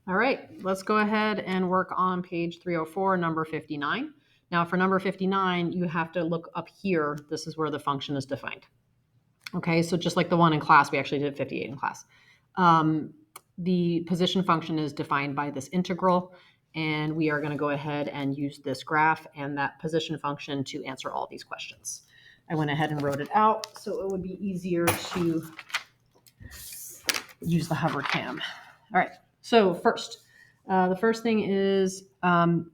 All right, let's go ahead and work on page 304, number 59. Now for number 59, you have to look up here. This is where the function is defined. Okay, so just like the one in class, we actually did 58 in class. The position function is defined by this integral, and we are going to go ahead and use this graph and that position function to answer all these questions. I went ahead and wrote it out so it would be easier to use the hover cam. All right, so the first thing is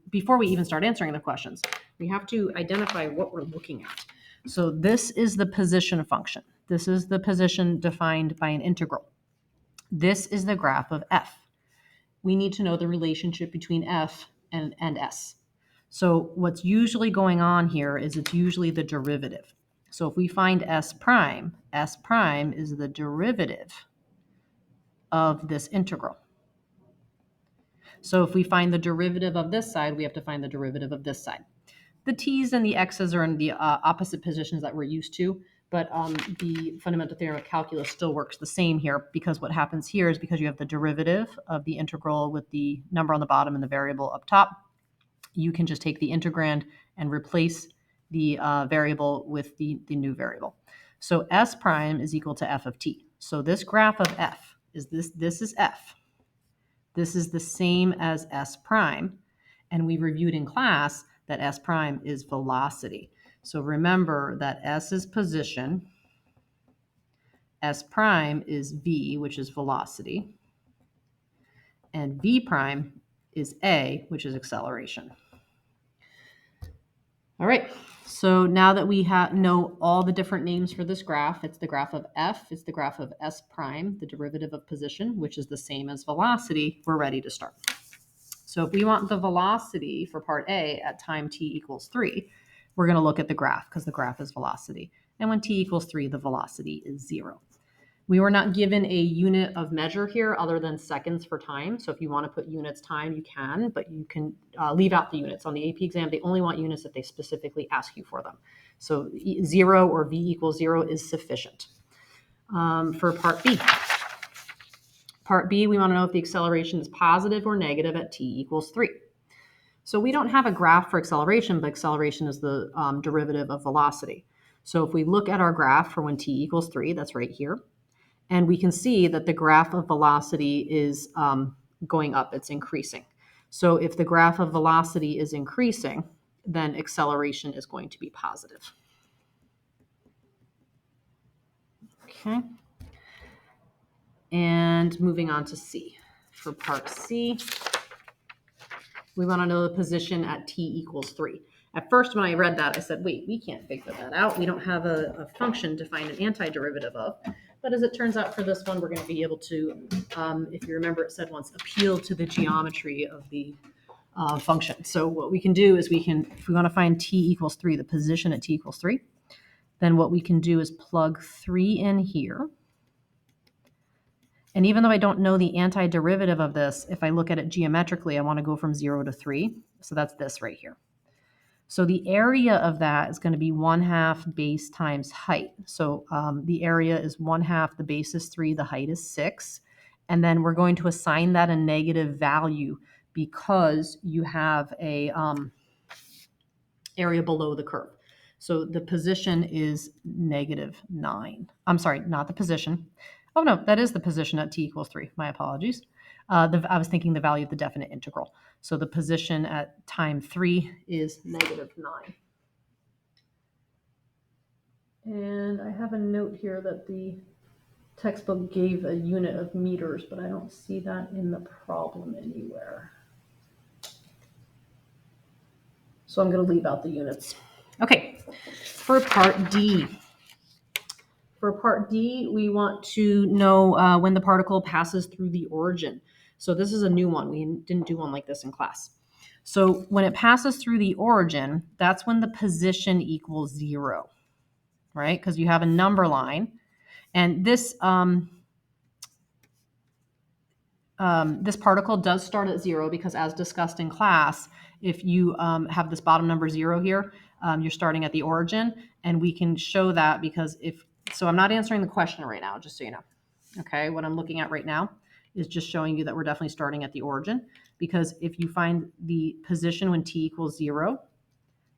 before we even start answering the questions, we have to identify what we're looking at. So this is the position function. This is the position defined by an integral. This is the graph of f. We need to know the relationship between f and s. So what's usually going on here is it's usually the derivative. So if we find s prime is the derivative of this integral. So if we find the derivative of this side, we have to find the derivative of this side. The t's and the x's are in the opposite positions that we're used to, but the fundamental theorem of calculus still works the same here, because what happens here is because you have the derivative of the integral with the number on the bottom and the variable up top, you can just take the integrand and replace the variable with the new variable. So s prime is equal to f of t. So this graph of f is this is f. This is the same as s prime. And we reviewed in class that s prime is velocity. So remember that s is position, s prime is v, which is velocity, and v prime is a, which is acceleration. All right, so now that we know all the different names for this graph, it's the graph of f, it's the graph of s prime, the derivative of position, which is the same as velocity, we're ready to start. So if we want the velocity for part A at time t equals 3, we're going to look at the graph because the graph is velocity. And when t equals 3, the velocity is 0. We were not given a unit of measure here other than seconds for time. So if you want to put units time, you can, but you can leave out the units. On the AP exam, they only want units if they specifically ask you for them. So 0 or v equals 0 is sufficient. For part B. Part B, we want to know if the acceleration is positive or negative at t equals 3. So we don't have a graph for acceleration, but acceleration is the derivative of velocity. So if we look at our graph for when t equals 3, that's right here, and we can see that the graph of velocity is going up, it's increasing. So if the graph of velocity is increasing, then acceleration is going to be positive. Okay. And moving on to C. For part C, we want to know the position at t equals 3. At first, when I read that, I said, wait, we can't figure that out. We don't have a function to find an antiderivative of. But as it turns out for this one, we're going to be able to, if you remember it said once, appeal to the geometry of the function. So what we can do is if we want to find t equals 3, the position at t equals 3, then what we can do is plug 3 in here. And even though I don't know the antiderivative of this, if I look at it geometrically, I want to go from 0 to 3. So that's this right here. So the area of that is going to be 1/2 base times height. So the area is 1/2, the base is 3, the height is 6. And then we're going to assign that a negative value because you have a area below the curve. So the position is -9. I'm sorry, not the position. Oh no, that is the position at t equals 3. My apologies. I was thinking the value of the definite integral. So the position at time 3 is -9. And I have a note here that the textbook gave a unit of meters, but I don't see that in the problem anywhere. So I'm going to leave out the units. Okay, for part D. For part D, we want to know when the particle passes through the origin. So this is a new one. We didn't do one like this in class. So when it passes through the origin, that's when the position equals 0, right? Because you have a number line. And this this particle does start at 0 because, as discussed in class, if you have this bottom number 0 here, you're starting at the origin. And we can show that because so I'm not answering the question right now, just so you know. Okay, what I'm looking at right now is just showing you that we're definitely starting at the origin, because if you find the position when t equals 0,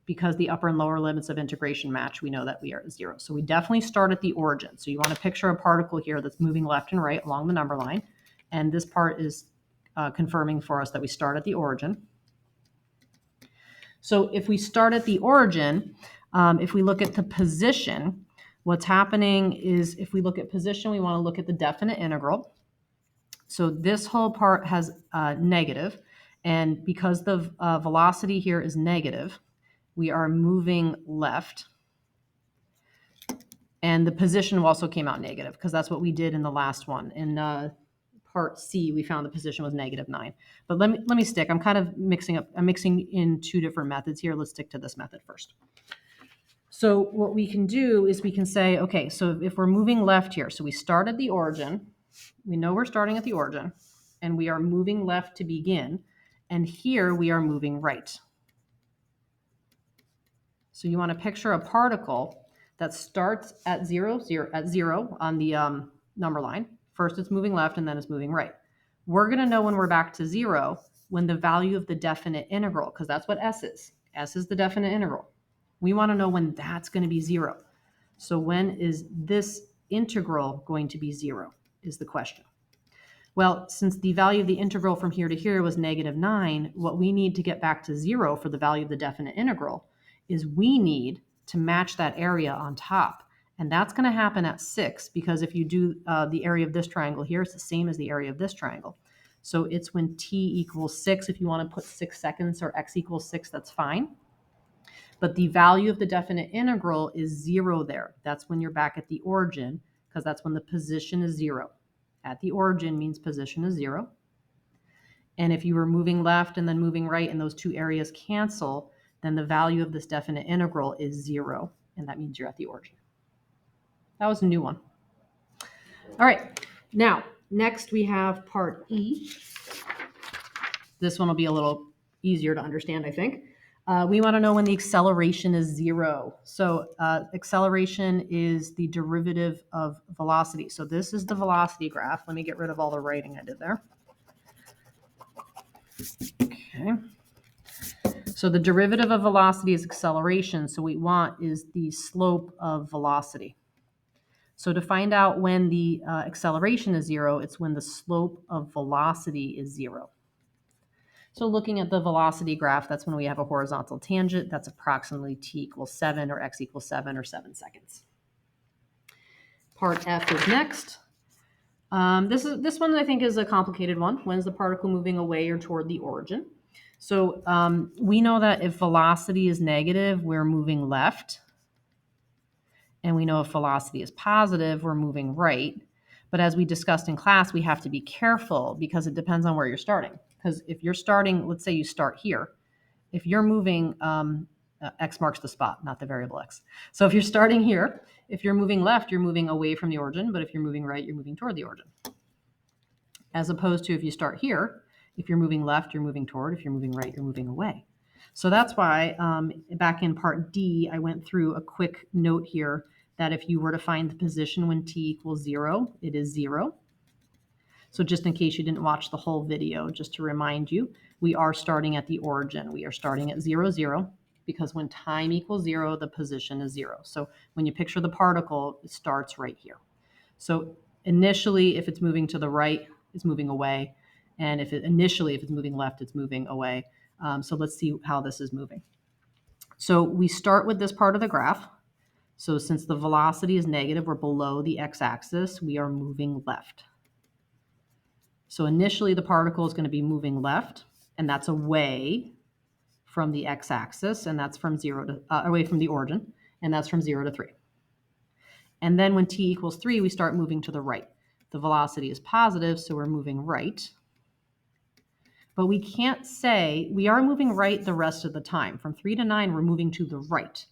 because the upper and lower limits of integration match, we know that we are at 0. So we definitely start at the origin. So you want to picture a particle here that's moving left and right along the number line. And this part is confirming for us that we start at the origin. So if we start at the origin, if we look at the position, what's happening is if we look at position, we want to look at the definite integral. So this whole part has negative, and because the velocity here is negative, we are moving left. And the position also came out negative because that's what we did in the last one. In part C, we found the position was -9. But let me stick. I'm kind of mixing up. I'm mixing in two different methods here. Let's stick to this method first. So what we can do is we can say, okay, so if we're moving left here, so we start at the origin. We know we're starting at the origin, and we are moving left to begin. And here we are moving right. So you want to picture a particle that starts at zero on the number line. First it's moving left and then it's moving right. We're going to know when we're back to 0 when the value of the definite integral, because that's what S is. S is the definite integral. We want to know when that's going to be 0. So when is this integral going to be 0 is the question. Well, since the value of the integral from here to here was -9, what we need to get back to 0 for the value of the definite integral is we need to match that area on top. And that's going to happen at 6, because if you do the area of this triangle here, it's the same as the area of this triangle. So it's when t equals 6. If you want to put 6 seconds or x equals 6, that's fine. But the value of the definite integral is 0 there. That's when you're back at the origin, because that's when the position is 0. At the origin means position is 0. And if you were moving left and then moving right and those two areas cancel, then the value of this definite integral is 0. And that means you're at the origin. That was a new one. All right. Now, next we have part E. This one will be a little easier to understand, I think. We want to know when the acceleration is 0. So acceleration is the derivative of velocity. So this is the velocity graph. Let me get rid of all the writing I did there. Okay. So the derivative of velocity is acceleration. So what we want is the slope of velocity. So to find out when the acceleration is 0, it's when the slope of velocity is 0. So looking at the velocity graph, that's when we have a horizontal tangent. That's approximately t equals 7 or x equals 7 or 7 seconds. Part F is next. This one I think is a complicated one. When is the particle moving away or toward the origin? So we know that if velocity is negative, we're moving left. And we know if velocity is positive, we're moving right. But as we discussed in class, we have to be careful because it depends on where you're starting. Because if you're starting, let's say you start here. If you're moving, x marks the spot, not the variable x. So if you're starting here, if you're moving left, you're moving away from the origin. But if you're moving right, you're moving toward the origin. As opposed to if you start here, if you're moving left, you're moving toward. If you're moving right, you're moving away. So that's why back in part D, I went through a quick note here that if you were to find the position when t equals 0, it is 0. So just in case you didn't watch the whole video, just to remind you, we are starting at the origin. We are starting at 0, 0, because when time equals 0, the position is 0. So when you picture the particle, it starts right here. So initially, if it's moving to the right, it's moving away. And if it's moving left, it's moving away. So let's see how this is moving. So we start with this part of the graph. So since the velocity is negative, we're below the x-axis, we are moving left. So initially the particle is going to be moving left, and that's away from the x-axis, and that's from 0 to away from the origin, and that's from 0 to 3. And then when t equals 3, we start moving to the right. The velocity is positive, so we're moving right. But we can't say we are moving right the rest of the time. From 3 to 9, we're moving to the right.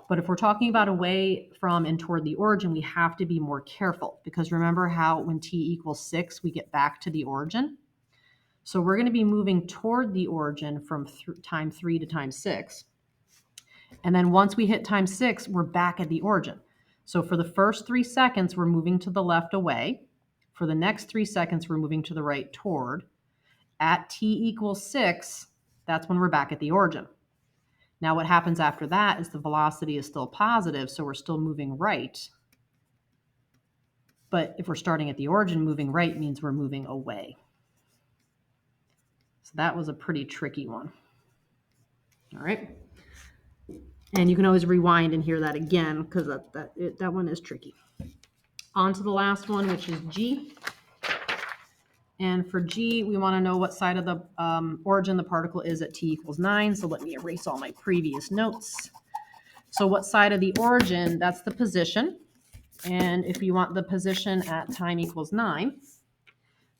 But if we're talking about away from and toward the origin, we have to be more careful, because remember how when t equals 6, we get back to the origin? So we're going to be moving toward the origin from time 3 to time 6. And then once we hit time 6, we're back at the origin. So for the first 3 seconds, we're moving to the left away. For the next 3 seconds, we're moving to the right toward. At t equals 6, that's when we're back at the origin. Now what happens after that is the velocity is still positive, so we're still moving right. But if we're starting at the origin, moving right means we're moving away. So that was a pretty tricky one. All right. And you can always rewind and hear that again because that one is tricky. On to the last one, which is G. And for G, we want to know what side of the origin the particle is at t equals 9. So let me erase all my previous notes. So what side of the origin? That's the position. And if you want the position at time equals 9,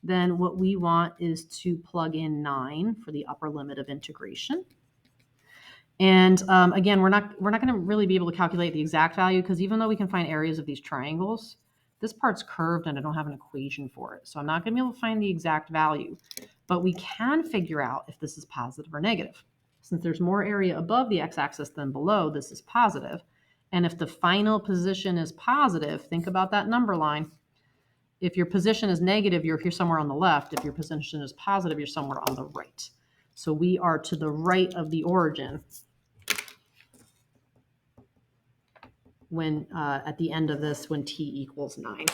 then what we want is to plug in 9 for the upper limit of integration. And again, we're not going to really be able to calculate the exact value because even though we can find areas of these triangles, this part's curved and I don't have an equation for it. So I'm not going to be able to find the exact value, but we can figure out if this is positive or negative. Since there's more area above the x-axis than below, this is positive. And if the final position is positive, think about that number line. If your position is negative, you're here somewhere on the left. If your position is positive, you're somewhere on the right. So we are to the right of the origin when at the end of this when t equals 9.